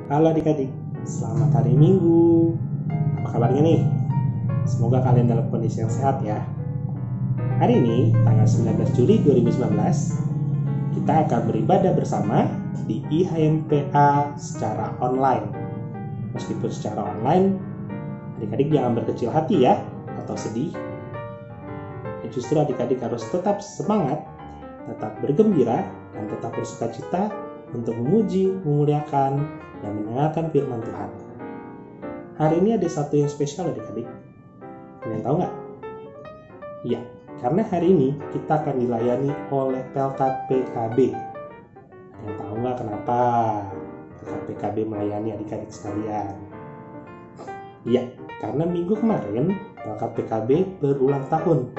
Halo adik-adik, selamat hari Minggu. Apa kabarnya nih? Semoga kalian dalam kondisi yang sehat ya. Hari ini, tanggal 19 Juli 2019, kita akan beribadah bersama di IHMPA secara online. Meskipun secara online, adik-adik jangan berkecil hati ya, atau sedih. Justru adik-adik harus tetap semangat, tetap bergembira, dan tetap bersukacita untuk memuji, memuliakan, dan mendengarkan firman Tuhan. Hari ini ada satu yang spesial adik-adik. Kalian tahu nggak? Iya, karena hari ini kita akan dilayani oleh Pelkat PKB. Kalian tahu nggak kenapa Pelkat PKB melayani adik-adik sekalian? Iya, karena minggu kemarin Pelkat PKB berulang tahun.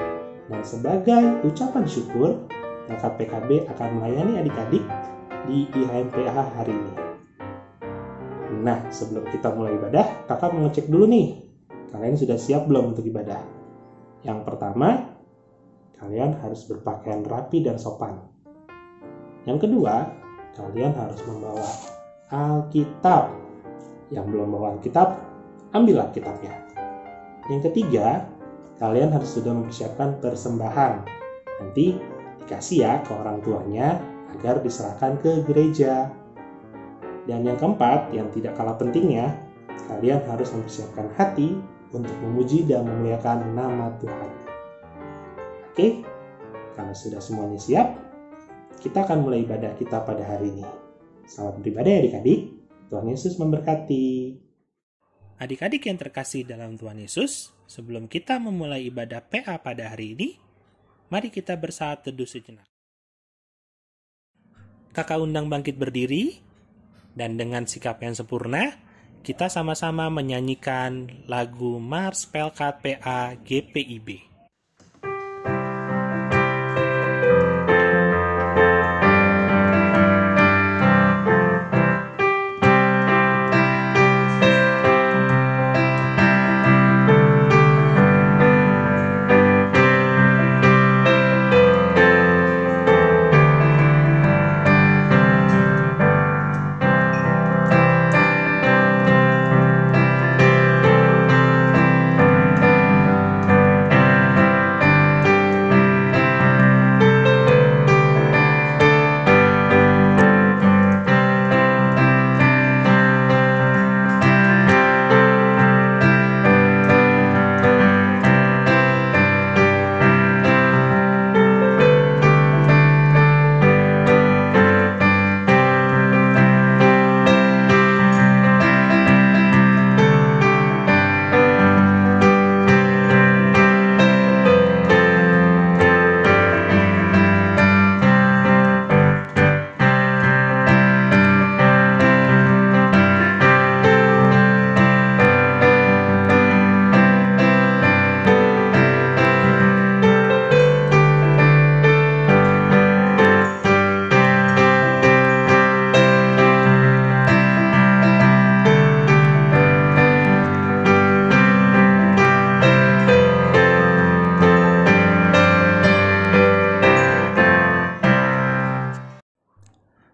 Dan sebagai ucapan syukur, Pelkat PKB akan melayani adik-adik di IHMPA hari ini. Nah, sebelum kita mulai ibadah, kakak mau ngecek dulu nih. Kalian sudah siap belum untuk ibadah? Yang pertama, kalian harus berpakaian rapi dan sopan. Yang kedua, kalian harus membawa Alkitab. Yang belum bawa Alkitab, ambil Alkitabnya. Yang ketiga, kalian harus sudah mempersiapkan persembahan. Nanti dikasih ya ke orang tuanya agar diserahkan ke gereja. Dan yang keempat, yang tidak kalah pentingnya, kalian harus mempersiapkan hati untuk memuji dan memuliakan nama Tuhan. Oke, kalau sudah semuanya siap, kita akan mulai ibadah kita pada hari ini. Selamat beribadah ya adik-adik. Tuhan Yesus memberkati. Adik-adik yang terkasih dalam Tuhan Yesus, sebelum kita memulai ibadah PA pada hari ini, mari kita bersaat teduh sejenak. Kakak undang bangkit berdiri, dan dengan sikap yang sempurna, kita sama-sama menyanyikan lagu Mars Pelkat PA GPIB.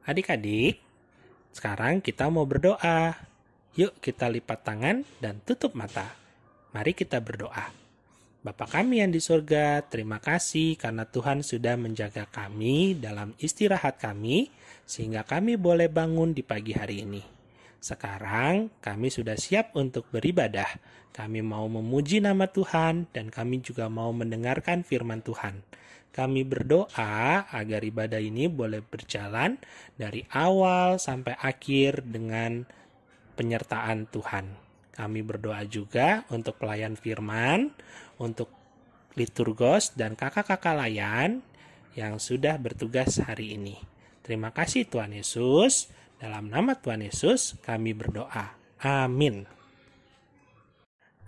Adik-adik, sekarang kita mau berdoa. Yuk kita lipat tangan dan tutup mata. Mari kita berdoa. Bapa kami yang di surga, terima kasih karena Tuhan sudah menjaga kami dalam istirahat kami, sehingga kami boleh bangun di pagi hari ini. Sekarang kami sudah siap untuk beribadah. Kami mau memuji nama Tuhan dan kami juga mau mendengarkan firman Tuhan. Kami berdoa agar ibadah ini boleh berjalan dari awal sampai akhir dengan penyertaan Tuhan. Kami berdoa juga untuk pelayan firman, untuk liturgos dan kakak-kakak layan yang sudah bertugas hari ini. Terima kasih Tuhan Yesus. Dalam nama Tuhan Yesus kami berdoa. Amin.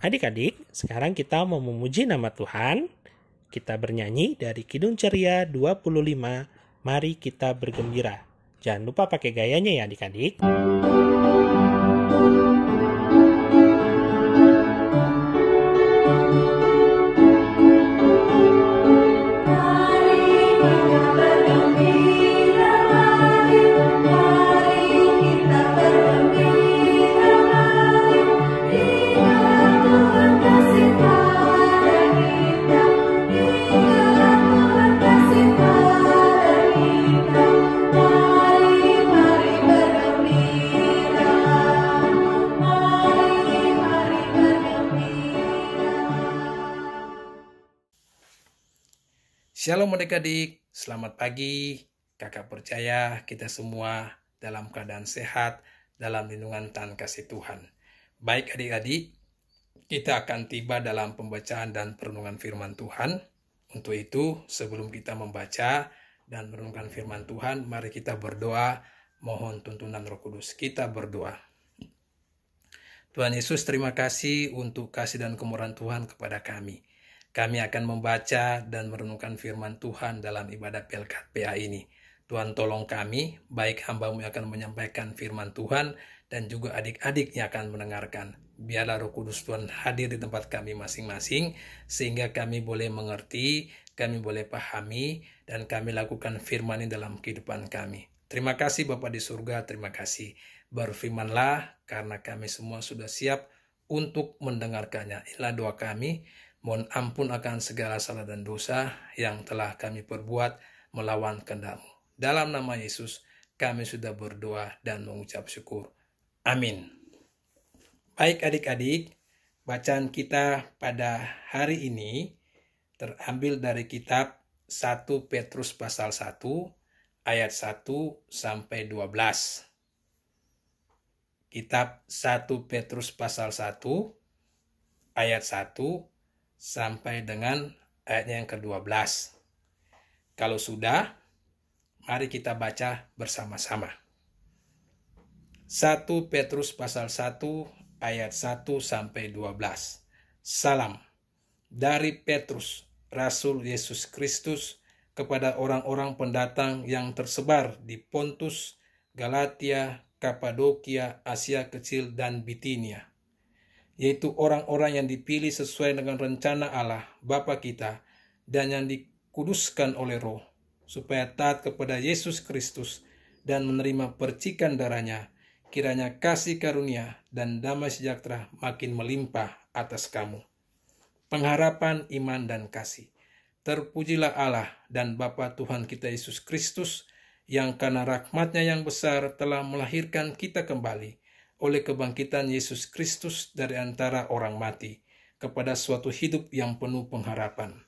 Adik-adik, sekarang kita mau memuji nama Tuhan. Kita bernyanyi dari Kidung Ceria 25, mari kita bergembira. Jangan lupa pakai gayanya ya adik-adik. Mari kita bergembira, mari kita bergembira. Shalom adik-adik, selamat pagi. Kakak percaya kita semua dalam keadaan sehat, dalam lindungan Tuhan kasih Tuhan. Baik adik-adik, kita akan tiba dalam pembacaan dan perenungan firman Tuhan. Untuk itu, sebelum kita membaca dan merenungkan firman Tuhan, mari kita berdoa, mohon tuntunan Roh Kudus. Kita berdoa. Tuhan Yesus, terima kasih untuk kasih dan kemurahan Tuhan kepada kami. Kami akan membaca dan merenungkan firman Tuhan dalam ibadah PLKPA ini. Tuhan tolong kami, baik hamba-Mu yang akan menyampaikan firman Tuhan dan juga adik-adik yang akan mendengarkan. Biarlah Roh Kudus Tuhan hadir di tempat kami masing-masing, sehingga kami boleh mengerti, kami boleh pahami, dan kami lakukan firman ini dalam kehidupan kami. Terima kasih Bapa di surga, terima kasih. Berfirmanlah, karena kami semua sudah siap untuk mendengarkannya. Inilah doa kami. Mohon ampun akan segala salah dan dosa yang telah kami perbuat melawan kehendak-Mu. Dalam nama Yesus, kami sudah berdoa dan mengucap syukur. Amin. Baik adik-adik, bacaan kita pada hari ini terambil dari kitab 1 Petrus pasal 1, ayat 1 sampai 12. Kitab 1 Petrus pasal 1, ayat 1 sampai dengan ayatnya yang ke-12. Kalau sudah, mari kita baca bersama-sama. 1 Petrus pasal 1 ayat 1 sampai 12. Salam dari Petrus, Rasul Yesus Kristus, kepada orang-orang pendatang yang tersebar di Pontus, Galatia, Kapadokia, Asia Kecil, dan Bitinia, yaitu orang-orang yang dipilih sesuai dengan rencana Allah Bapa kita dan yang dikuduskan oleh Roh, supaya taat kepada Yesus Kristus dan menerima percikan darahnya. Kiranya kasih karunia dan damai sejahtera makin melimpah atas kamu. Pengharapan iman dan kasih. Terpujilah Allah dan Bapa Tuhan kita Yesus Kristus, yang karena rahmat-Nya yang besar telah melahirkan kita kembali oleh kebangkitan Yesus Kristus dari antara orang mati, kepada suatu hidup yang penuh pengharapan,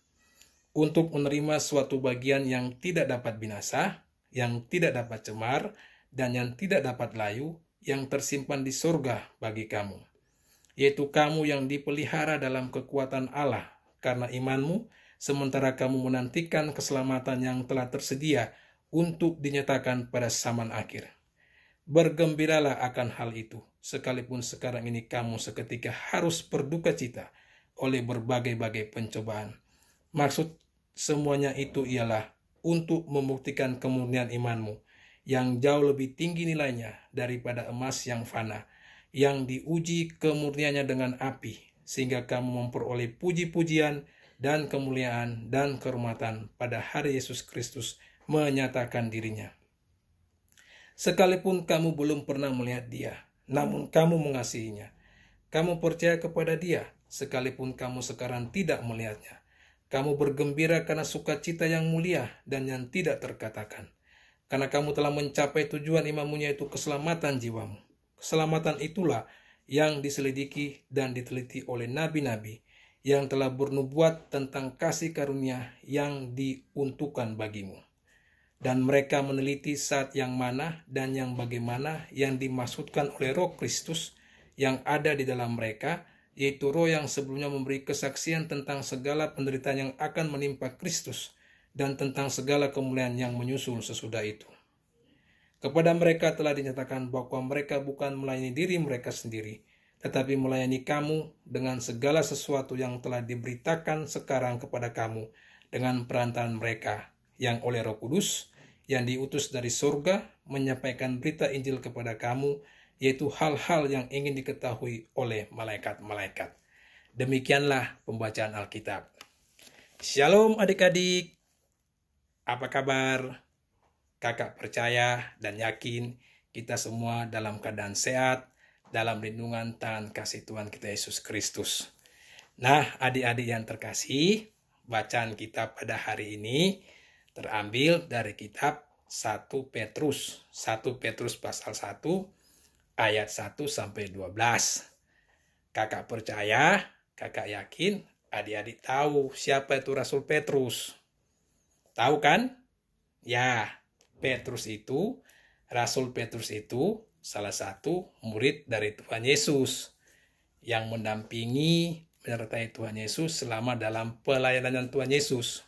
untuk menerima suatu bagian yang tidak dapat binasa, yang tidak dapat cemar, dan yang tidak dapat layu, yang tersimpan di surga bagi kamu, yaitu kamu yang dipelihara dalam kekuatan Allah karena imanmu, sementara kamu menantikan keselamatan yang telah tersedia untuk dinyatakan pada zaman akhir. Bergembiralah akan hal itu, sekalipun sekarang ini kamu seketika harus berduka cita oleh berbagai-bagai pencobaan. Maksud semuanya itu ialah untuk membuktikan kemurnian imanmu, yang jauh lebih tinggi nilainya daripada emas yang fana, yang diuji kemurniannya dengan api, sehingga kamu memperoleh puji-pujian dan kemuliaan dan kehormatan pada hari Yesus Kristus menyatakan dirinya. Sekalipun kamu belum pernah melihat Dia, namun kamu mengasihinya. Kamu percaya kepada Dia, sekalipun kamu sekarang tidak melihatnya. Kamu bergembira karena sukacita yang mulia dan yang tidak terkatakan, karena kamu telah mencapai tujuan imanmu, yaitu keselamatan jiwamu. Keselamatan itulah yang diselidiki dan diteliti oleh nabi-nabi yang telah bernubuat tentang kasih karunia yang diuntukkan bagimu. Dan mereka meneliti saat yang mana dan yang bagaimana yang dimaksudkan oleh Roh Kristus yang ada di dalam mereka, yaitu Roh yang sebelumnya memberi kesaksian tentang segala penderitaan yang akan menimpa Kristus dan tentang segala kemuliaan yang menyusul sesudah itu. Kepada mereka telah dinyatakan bahwa mereka bukan melayani diri mereka sendiri, tetapi melayani kamu dengan segala sesuatu yang telah diberitakan sekarang kepada kamu dengan perantaraan mereka, yang oleh Roh Kudus yang diutus dari surga menyampaikan berita Injil kepada kamu, yaitu hal-hal yang ingin diketahui oleh malaikat-malaikat. Demikianlah pembacaan Alkitab. Shalom adik-adik. Apa kabar? Kakak percaya dan yakin kita semua dalam keadaan sehat, dalam lindungan Tuhan kasih Tuhan kita Yesus Kristus. Nah, adik-adik yang terkasih, bacaan kita pada hari ini terambil dari kitab 1 Petrus. 1 Petrus pasal 1 ayat 1 sampai 12. Kakak percaya, kakak yakin, adik-adik tahu siapa itu Rasul Petrus. Tahu kan? Ya, Rasul Petrus itu salah satu murid dari Tuhan Yesus yang mendampingi, menyertai Tuhan Yesus selama dalam pelayanan Tuhan Yesus.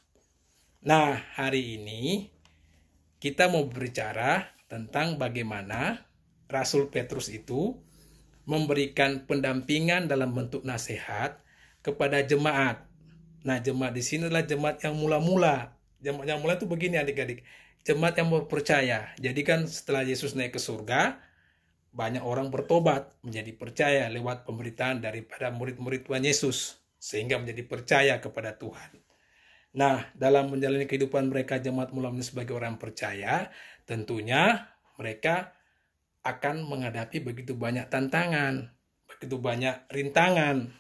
Nah, hari ini kita mau berbicara tentang bagaimana Rasul Petrus itu memberikan pendampingan dalam bentuk nasihat kepada jemaat. Nah, jemaat di sini adalah jemaat yang mula-mula. Jemaat yang mula itu begini adik-adik. Jemaat yang percaya. Jadi kan setelah Yesus naik ke surga, banyak orang bertobat menjadi percaya lewat pemberitaan daripada murid-murid Tuhan Yesus. Sehingga menjadi percaya kepada Tuhan. Nah, dalam menjalani kehidupan mereka jemaat mula-mula sebagai orang percaya, tentunya mereka akan menghadapi begitu banyak tantangan, begitu banyak rintangan.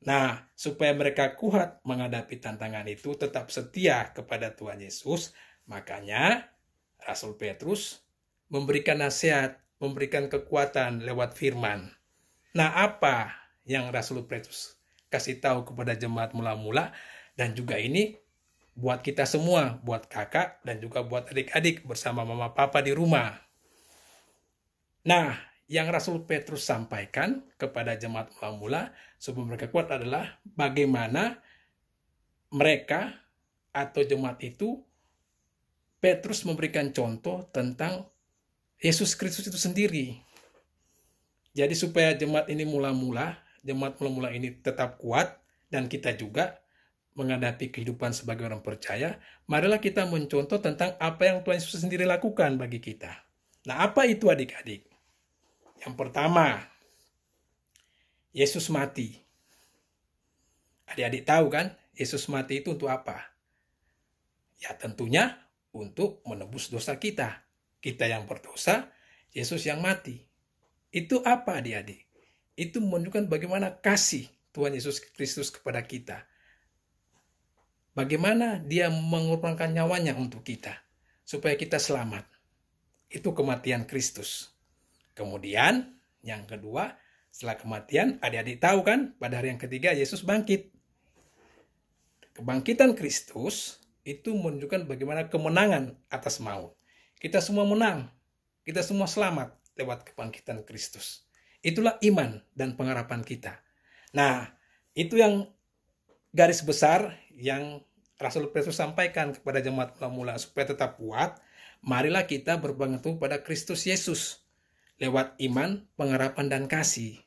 Nah, supaya mereka kuat menghadapi tantangan itu, tetap setia kepada Tuhan Yesus, makanya Rasul Petrus memberikan nasihat, memberikan kekuatan lewat firman. Nah, apa yang Rasul Petrus kasih tahu kepada jemaat mula-mula, dan juga ini buat kita semua, buat kakak dan juga buat adik-adik bersama mama papa di rumah. Nah, yang Rasul Petrus sampaikan kepada jemaat mula-mula supaya mereka kuat adalah bagaimana mereka atau jemaat itu, Petrus memberikan contoh tentang Yesus Kristus itu sendiri. Jadi supaya jemaat mula-mula ini tetap kuat dan kita juga menghadapi kehidupan sebagai orang percaya, marilah kita mencontoh tentang apa yang Tuhan Yesus sendiri lakukan bagi kita. Nah, apa itu adik-adik? Yang pertama, Yesus mati. Adik-adik tahu kan, Yesus mati itu untuk apa? Ya tentunya untuk menebus dosa kita. Kita yang berdosa, Yesus yang mati. Itu apa adik-adik? Itu menunjukkan bagaimana kasih Tuhan Yesus Kristus kepada kita. Bagaimana dia mengorbankan nyawanya untuk kita, supaya kita selamat. Itu kematian Kristus. Kemudian, yang kedua, setelah kematian, adik-adik tahu kan, pada hari yang ketiga Yesus bangkit. Kebangkitan Kristus itu menunjukkan bagaimana kemenangan atas maut. Kita semua menang, kita semua selamat lewat kebangkitan Kristus. Itulah iman dan pengharapan kita. Nah, itu yang garis besar yang Rasul Petrus sampaikan kepada jemaat mula-mula supaya tetap kuat. Marilah kita berpegang teguh pada Kristus Yesus lewat iman, pengharapan, dan kasih.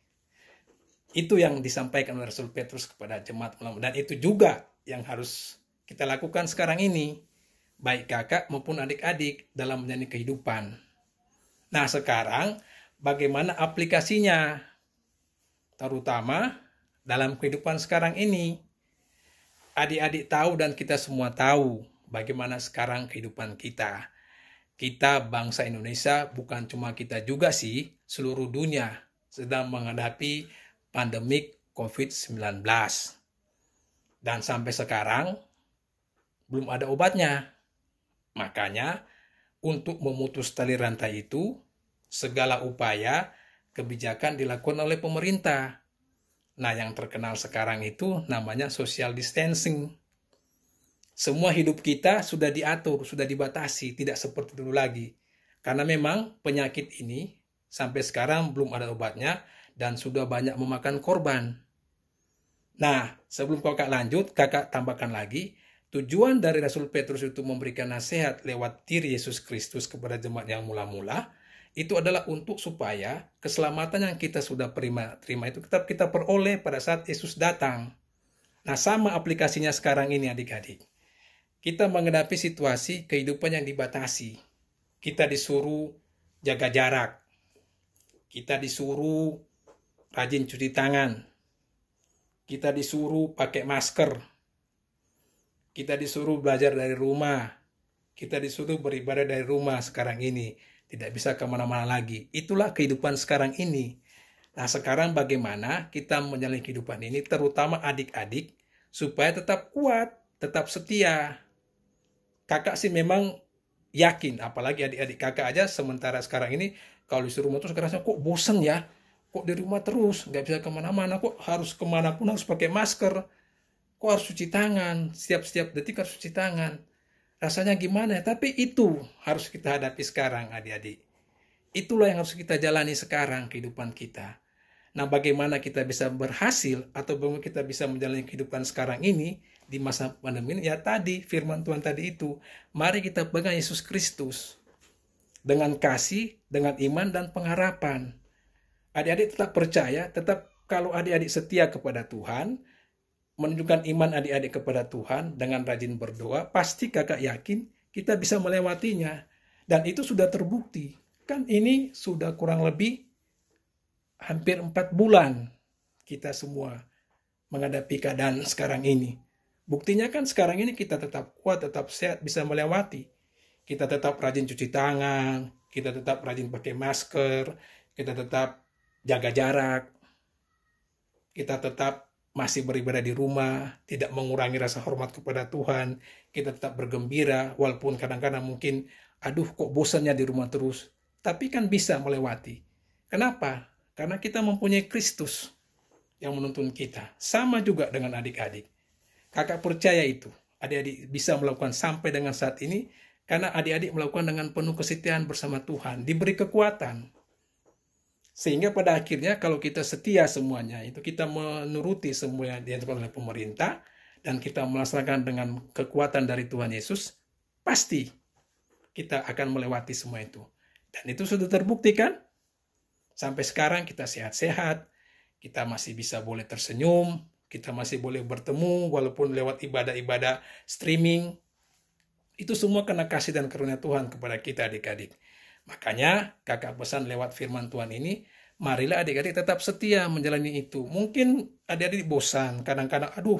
Itu yang disampaikan oleh Rasul Petrus kepada jemaat mula-mula. Dan itu juga yang harus kita lakukan sekarang ini, baik kakak maupun adik-adik dalam menjalani kehidupan. Nah, sekarang bagaimana aplikasinya? Terutama dalam kehidupan sekarang ini. Adik-adik tahu dan kita semua tahu bagaimana sekarang kehidupan kita. Kita bangsa Indonesia, bukan cuma kita juga sih, seluruh dunia sedang menghadapi pandemik COVID-19. Dan sampai sekarang belum ada obatnya. Makanya untuk memutus tali rantai itu, segala upaya kebijakan dilakukan oleh pemerintah. Nah, yang terkenal sekarang itu namanya social distancing. Semua hidup kita sudah diatur, sudah dibatasi, tidak seperti dulu lagi. Karena memang penyakit ini sampai sekarang belum ada obatnya dan sudah banyak memakan korban. Nah, sebelum kakak lanjut, kakak tambahkan lagi, tujuan dari Rasul Petrus itu memberikan nasihat lewat diri Yesus Kristus kepada jemaat yang mula-mula, itu adalah untuk supaya keselamatan yang kita sudah terima itu tetap kita peroleh pada saat Yesus datang. Nah, sama aplikasinya sekarang ini adik-adik. Kita menghadapi situasi kehidupan yang dibatasi. Kita disuruh jaga jarak. Kita disuruh rajin cuci tangan. Kita disuruh pakai masker. Kita disuruh belajar dari rumah. Kita disuruh beribadah dari rumah sekarang ini. Tidak bisa kemana-mana lagi. Itulah kehidupan sekarang ini. Nah, sekarang bagaimana kita menjalani kehidupan ini, terutama adik-adik, supaya tetap kuat, tetap setia. Kakak sih memang yakin, apalagi adik-adik kakak aja sementara sekarang ini, kalau disuruh rumah terus kerasnya kok bosen ya, kok di rumah terus, nggak bisa kemana-mana, kok harus kemana pun harus pakai masker, kok harus cuci tangan, setiap detik harus cuci tangan. rasanya gimana ya? Tapi itu harus kita hadapi sekarang, adik-adik. Itulah yang harus kita jalani sekarang kehidupan kita. Nah, bagaimana kita bisa berhasil atau bagaimana kita bisa menjalani kehidupan sekarang ini di masa pandemi ini? Ya tadi, firman Tuhan tadi itu. Mari kita pegang Yesus Kristus dengan kasih, dengan iman dan pengharapan. Adik-adik tetap percaya, tetap kalau adik-adik setia kepada Tuhan, menunjukkan iman adik-adik kepada Tuhan dengan rajin berdoa, pasti kakak yakin kita bisa melewatinya. Dan itu sudah terbukti. Kan ini sudah kurang lebih hampir 4 bulan kita semua menghadapi keadaan sekarang ini. Buktinya kan sekarang ini kita tetap kuat, tetap sehat, bisa melewati. Kita tetap rajin cuci tangan, kita tetap rajin pakai masker, kita tetap jaga jarak, kita tetap masih beribadah di rumah, tidak mengurangi rasa hormat kepada Tuhan, kita tetap bergembira, walaupun kadang-kadang mungkin, aduh kok bosannya di rumah terus, tapi kan bisa melewati. Kenapa? Karena kita mempunyai Kristus yang menuntun kita. Sama juga dengan adik-adik. Kakak percaya itu, adik-adik bisa melakukan sampai dengan saat ini, karena adik-adik melakukan dengan penuh kesetiaan bersama Tuhan, diberi kekuatan. Sehingga pada akhirnya kalau kita setia semuanya, itu kita menuruti semua yang diaturkan oleh pemerintah, dan kita melaksanakan dengan kekuatan dari Tuhan Yesus, pasti kita akan melewati semua itu. Dan itu sudah terbukti kan? Sampai sekarang kita sehat-sehat, kita masih bisa boleh tersenyum, kita masih boleh bertemu walaupun lewat ibadah-ibadah streaming. Itu semua karena kasih dan karunia Tuhan kepada kita adik-adik. Makanya kakak pesan lewat firman Tuhan ini, marilah adik-adik tetap setia menjalani itu. Mungkin adik-adik bosan, kadang-kadang aduh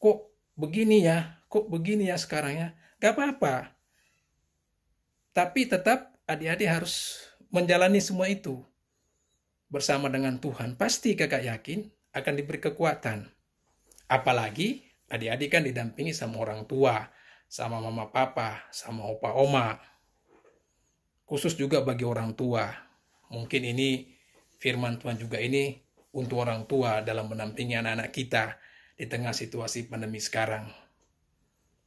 kok begini ya sekarang ya. Gak apa-apa. Tapi tetap adik-adik harus menjalani semua itu bersama dengan Tuhan. Pasti kakak yakin akan diberi kekuatan. Apalagi adik-adik kan didampingi sama orang tua, sama mama papa, sama opa oma. Khusus juga bagi orang tua. Mungkin ini firman Tuhan juga ini untuk orang tua dalam mendampingi anak-anak kita di tengah situasi pandemi sekarang.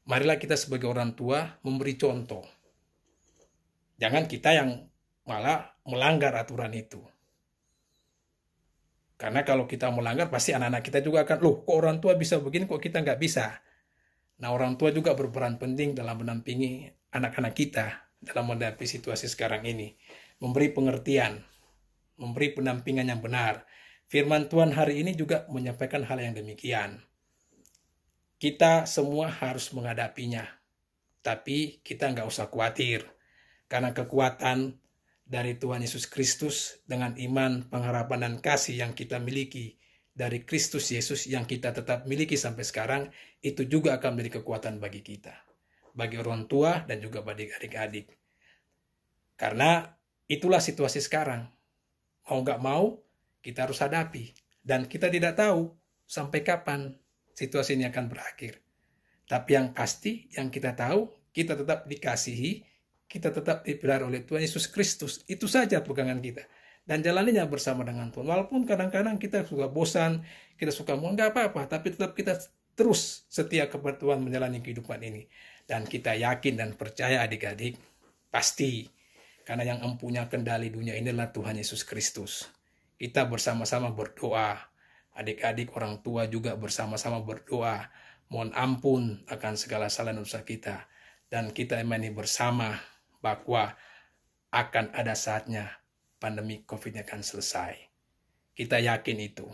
Marilah kita sebagai orang tua memberi contoh. Jangan kita yang malah melanggar aturan itu. Karena kalau kita melanggar, pasti anak-anak kita juga akan, loh kok orang tua bisa begini, kok kita nggak bisa. Nah orang tua juga berperan penting dalam mendampingi anak-anak kita dalam menghadapi situasi sekarang ini. Memberi pengertian, memberi pendampingan yang benar. Firman Tuhan hari ini juga menyampaikan hal yang demikian. Kita semua harus menghadapinya. Tapi kita nggak usah khawatir. Karena kekuatan dari Tuhan Yesus Kristus dengan iman, pengharapan, dan kasih yang kita miliki dari Kristus Yesus yang kita tetap miliki sampai sekarang, itu juga akan menjadi kekuatan bagi kita. Bagi orang tua dan juga bagi adik-adik. Karena itulah situasi sekarang. Mau nggak mau, kita harus hadapi. Dan kita tidak tahu sampai kapan situasi ini akan berakhir. Tapi yang pasti, yang kita tahu, kita tetap dikasihi, kita tetap dipelihara oleh Tuhan Yesus Kristus. Itu saja pegangan kita. Dan jalaninya bersama dengan Tuhan. Walaupun kadang-kadang kita suka bosan, kita suka mau nggak apa-apa, tapi tetap kita terus setia kepada Tuhan menjalani kehidupan ini. Dan kita yakin dan percaya adik-adik, pasti. Karena yang mempunyai kendali dunia ini adalah Tuhan Yesus Kristus. Kita bersama-sama berdoa. Adik-adik orang tua juga bersama-sama berdoa. Mohon ampun akan segala salah dan dosa kita. Dan kita imani bersama bahwa akan ada saatnya pandemi COVID akan selesai. Kita yakin itu.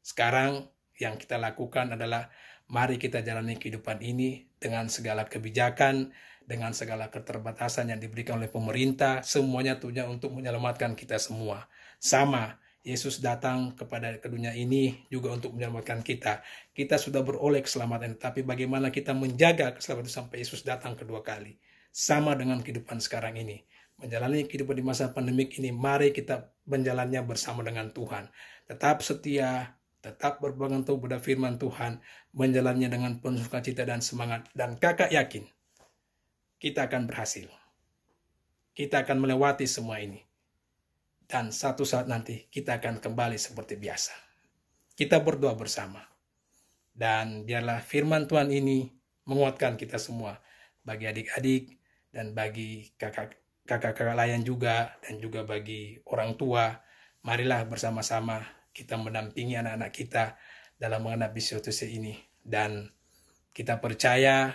Sekarang yang kita lakukan adalah mari kita jalani kehidupan ini dengan segala kebijakan, dengan segala keterbatasan yang diberikan oleh pemerintah, semuanya tujuan untuk menyelamatkan kita semua. Sama, Yesus datang ke dunia ini juga untuk menyelamatkan kita. Kita sudah beroleh keselamatan, tapi bagaimana kita menjaga keselamatan sampai Yesus datang kedua kali. Sama dengan kehidupan sekarang ini. Menjalani kehidupan di masa pandemik ini, mari kita menjalannya bersama dengan Tuhan. Tetap setia, tetap berpegang teguh pada firman Tuhan, menjalannya dengan penuh sukacita dan semangat. Dan kakak yakin, kita akan berhasil. Kita akan melewati semua ini. Dan satu saat nanti, kita akan kembali seperti biasa. Kita berdoa bersama. Dan biarlah firman Tuhan ini menguatkan kita semua. bagi adik-adik, dan bagi kakak-kakak lain juga, dan juga bagi orang tua. Marilah bersama-sama kita mendampingi anak-anak kita dalam menghadapi situasi ini. Dan kita percaya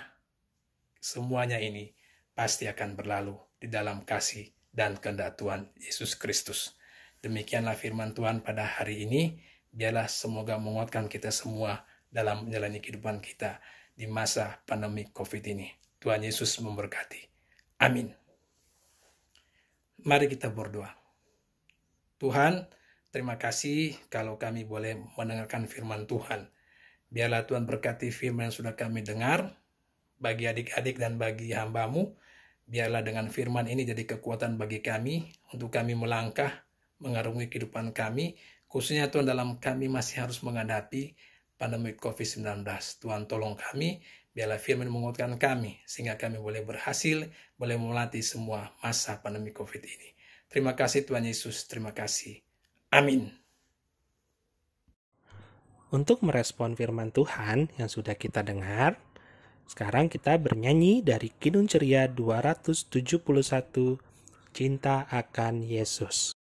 semuanya ini pasti akan berlalu di dalam kasih dan kehendak Tuhan Yesus Kristus. Demikianlah firman Tuhan pada hari ini. Biarlah semoga menguatkan kita semua dalam menjalani kehidupan kita di masa pandemi COVID ini. Tuhan Yesus memberkati. Amin. Mari kita berdoa. Tuhan, terima kasih kalau kami boleh mendengarkan firman Tuhan. Biarlah Tuhan berkati firman yang sudah kami dengar, bagi adik-adik dan bagi hamba-Mu. Biarlah dengan firman ini jadi kekuatan bagi kami, untuk kami melangkah, mengarungi kehidupan kami, khususnya Tuhan dalam kami masih harus menghadapi pandemi COVID-19. Tuhan tolong kami, biarlah firman menguatkan kami, sehingga kami boleh berhasil, boleh melatih semua masa pandemi COVID ini. Terima kasih Tuhan Yesus, terima kasih. Amin. Untuk merespon firman Tuhan yang sudah kita dengar, sekarang kita bernyanyi dari Kidung Ceria 271, Cinta Akan Yesus.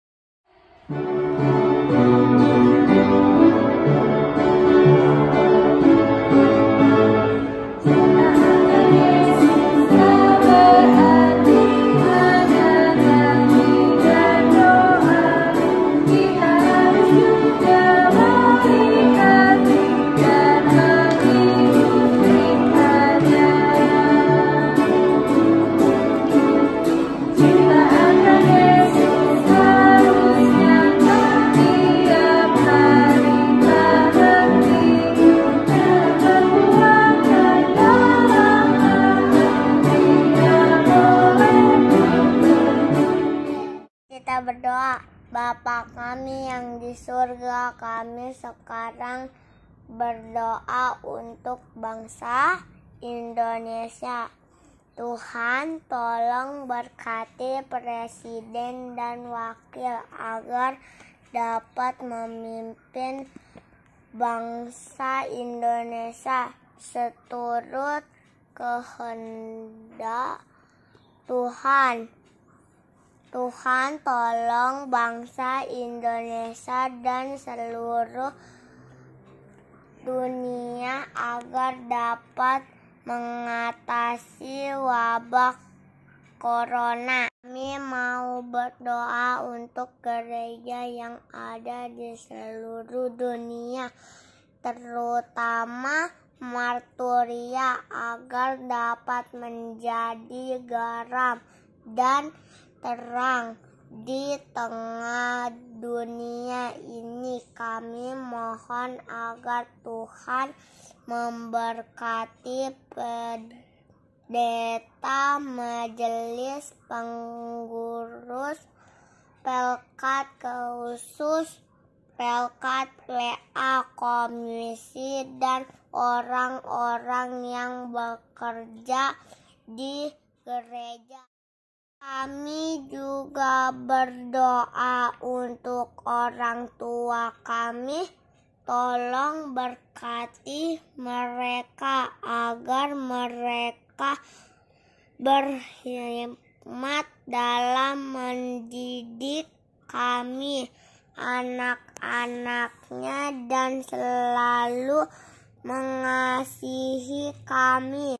Kita berdoa. Bapa kami yang di surga, kami sekarang berdoa untuk bangsa Indonesia. Tuhan tolong berkati presiden dan wakil agar dapat memimpin bangsa Indonesia seturut kehendak Tuhan. Tuhan tolong bangsa Indonesia dan seluruh dunia agar dapat mengatasi wabah corona. Kami mau berdoa untuk gereja yang ada di seluruh dunia, terutama marturia, agar dapat menjadi garam dan terang di tengah dunia ini. Kami mohon agar Tuhan memberkati pendeta, majelis pengurus, pelkat khusus, pelkat PA, komisi, dan orang-orang yang bekerja di gereja. Kami juga berdoa untuk orang tua kami. Tolong berkati mereka agar mereka berhikmat dalam mendidik kami, anak-anaknya, dan selalu mengasihi kami.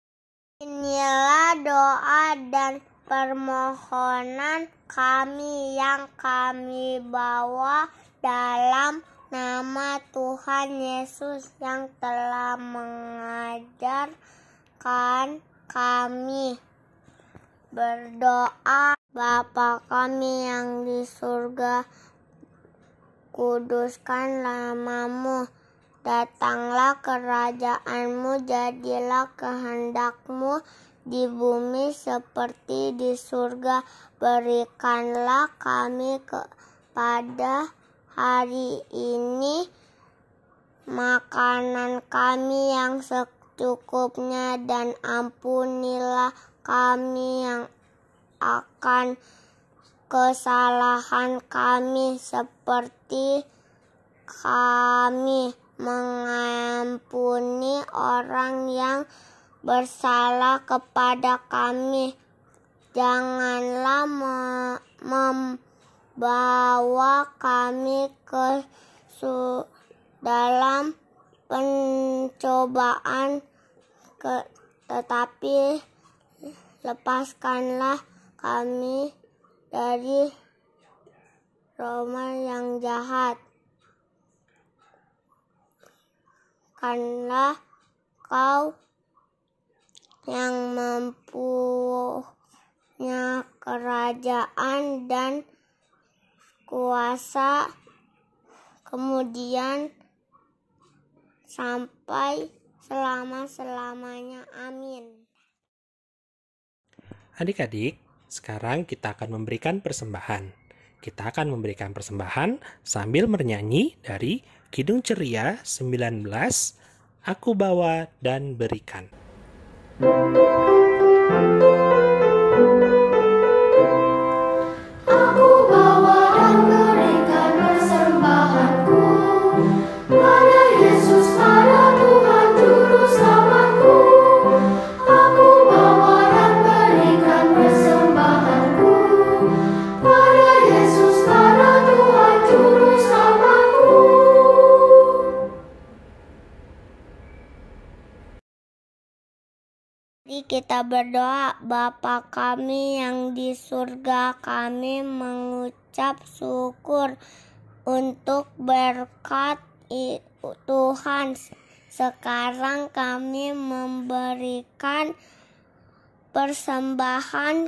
Inilah doa dan permohonan kami yang kami bawa dalam nama Tuhan Yesus yang telah mengajarkan kami. Berdoa. Bapa kami yang di surga, kuduskan nama-Mu. Datanglah kerajaan-Mu, jadilah kehendak-Mu di bumi seperti di surga. Berikanlah kami pada hari ini makanan kami yang secukupnya, dan ampunilah kami yang akan kesalahan kami seperti kami mengampuni orang yang bersalah kepada kami. Janganlah membawa kami ke dalam pencobaan, tetapi lepaskanlah kami dari roh yang jahat. Karena Kau yang mempunyai kerajaan dan kuasa kemudian sampai selama-selamanya. Amin. Adik-adik, sekarang kita akan memberikan persembahan. Kita akan memberikan persembahan sambil bernyanyi dari Kidung Ceria 19, Aku Bawa dan Berikan. Aku bawa dan berikan persembahanku pada Yesus, pada Tuhan Juru Selamatku. Aku bawa dan berikan persembahanku pada Yesus, pada Tuhan Juru Selamatku. Mari kita berdoa. Bapa kami yang di surga, kami mengucap syukur untuk berkat Tuhan. Sekarang kami memberikan persembahan,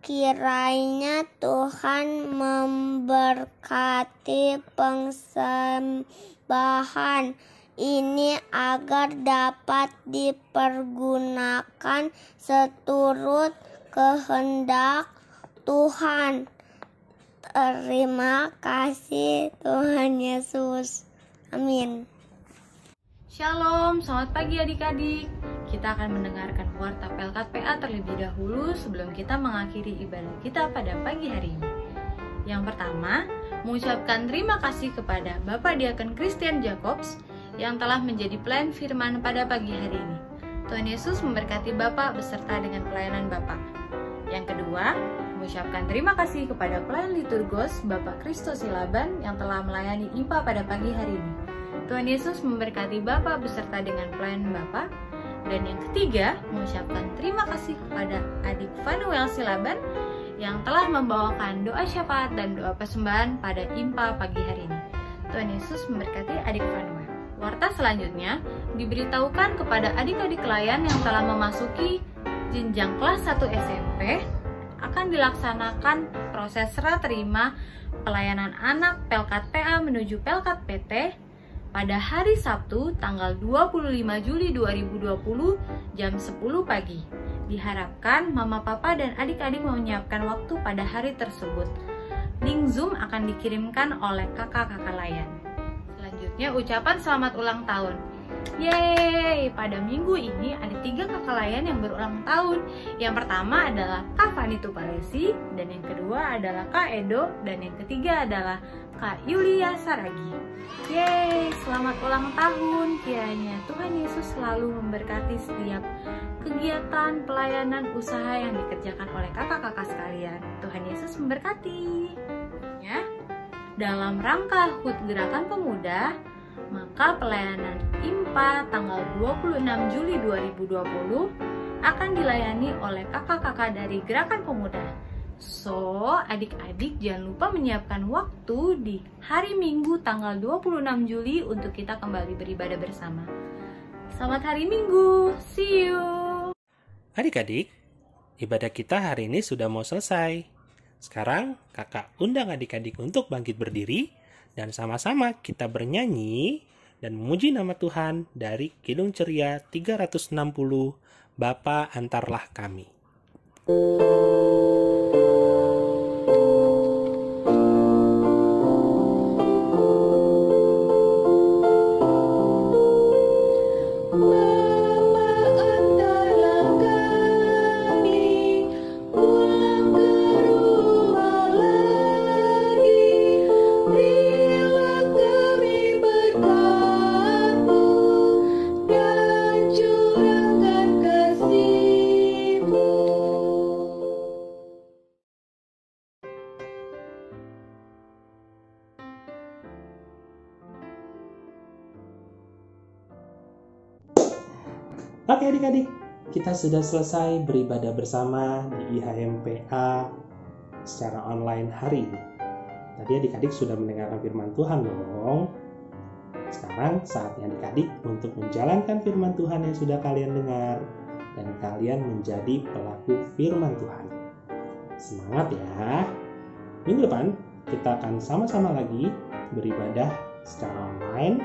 kiranya Tuhan memberkati persembahan ini agar dapat dipergunakan seturut kehendak Tuhan. Terima kasih Tuhan Yesus. Amin. Shalom, selamat pagi adik-adik. Kita akan mendengarkan warta Pelkat PA terlebih dahulu sebelum kita mengakhiri ibadah kita pada pagi hari ini. Yang pertama, mengucapkan terima kasih kepada Bapak Diakon Christian Jacobs yang telah menjadi pelayan firman pada pagi hari ini. Tuhan Yesus memberkati Bapak beserta dengan pelayanan Bapak. Yang kedua, mengucapkan terima kasih kepada pelayan liturgos Bapak Kristo Silaban yang telah melayani IPA pada pagi hari ini. Tuhan Yesus memberkati Bapak beserta dengan pelayanan Bapak. Dan yang ketiga, mengucapkan terima kasih kepada adik Vanuel Silaban yang telah membawakan doa syafaat dan doa persembahan pada IMPA pagi hari ini. Tuhan Yesus memberkati adik Vanuel. Warta selanjutnya diberitahukan kepada adik-adik klien yang telah memasuki jenjang kelas 1 SMP akan dilaksanakan proses serah terima pelayanan anak Pelkat PA menuju Pelkat PT pada hari Sabtu tanggal 25 Juli 2020 jam 10 pagi. Diharapkan Mama Papa dan adik-adik menyiapkan waktu pada hari tersebut. Link Zoom akan dikirimkan oleh kakak-kakak layan. Selanjutnya ucapan selamat ulang tahun. Yeay, pada minggu ini ada 3 kakak layan yang berulang tahun. Yang pertama adalah Kak Fani Tupalesi, dan yang kedua adalah Kak Edo, dan yang ketiga adalah Kak Yulia Saragi. Yeay, selamat ulang tahun. Kiranya Tuhan Yesus selalu memberkati setiap kegiatan pelayanan usaha yang dikerjakan oleh kakak-kakak sekalian. Tuhan Yesus memberkati. Ya. Dalam rangka HUT Gerakan Pemuda, maka pelayanan IMPA tanggal 26 Juli 2020 akan dilayani oleh kakak-kakak dari Gerakan Pemuda. So, adik-adik jangan lupa menyiapkan waktu di hari Minggu tanggal 26 Juli untuk kita kembali beribadah bersama. Selamat hari Minggu, see you! Adik-adik, ibadah kita hari ini sudah mau selesai. Sekarang kakak undang adik-adik untuk bangkit berdiri dan sama-sama kita bernyanyi dan memuji nama Tuhan dari Kidung Ceria 360, Bapa Antarlah Kami. Dan curahkan kasih Oke adik-adik, kita sudah selesai beribadah bersama di IHMPA secara online hari ini. Tadi adik-adik sudah mendengarkan firman Tuhan dong. Sekarang saatnya adik-adik untuk menjalankan firman Tuhan yang sudah kalian dengar dan kalian menjadi pelaku firman Tuhan. Semangat ya. Minggu depan kita akan sama-sama lagi beribadah secara online.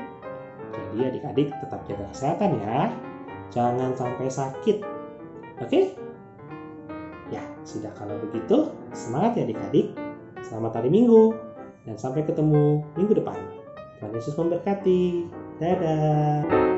Jadi adik-adik tetap jaga kesehatan ya. Jangan sampai sakit. Oke? Ya, sudah kalau begitu, semangat ya adik-adik. Selamat hari Minggu dan sampai ketemu minggu depan. Tuhan Yesus memberkati. Dadah.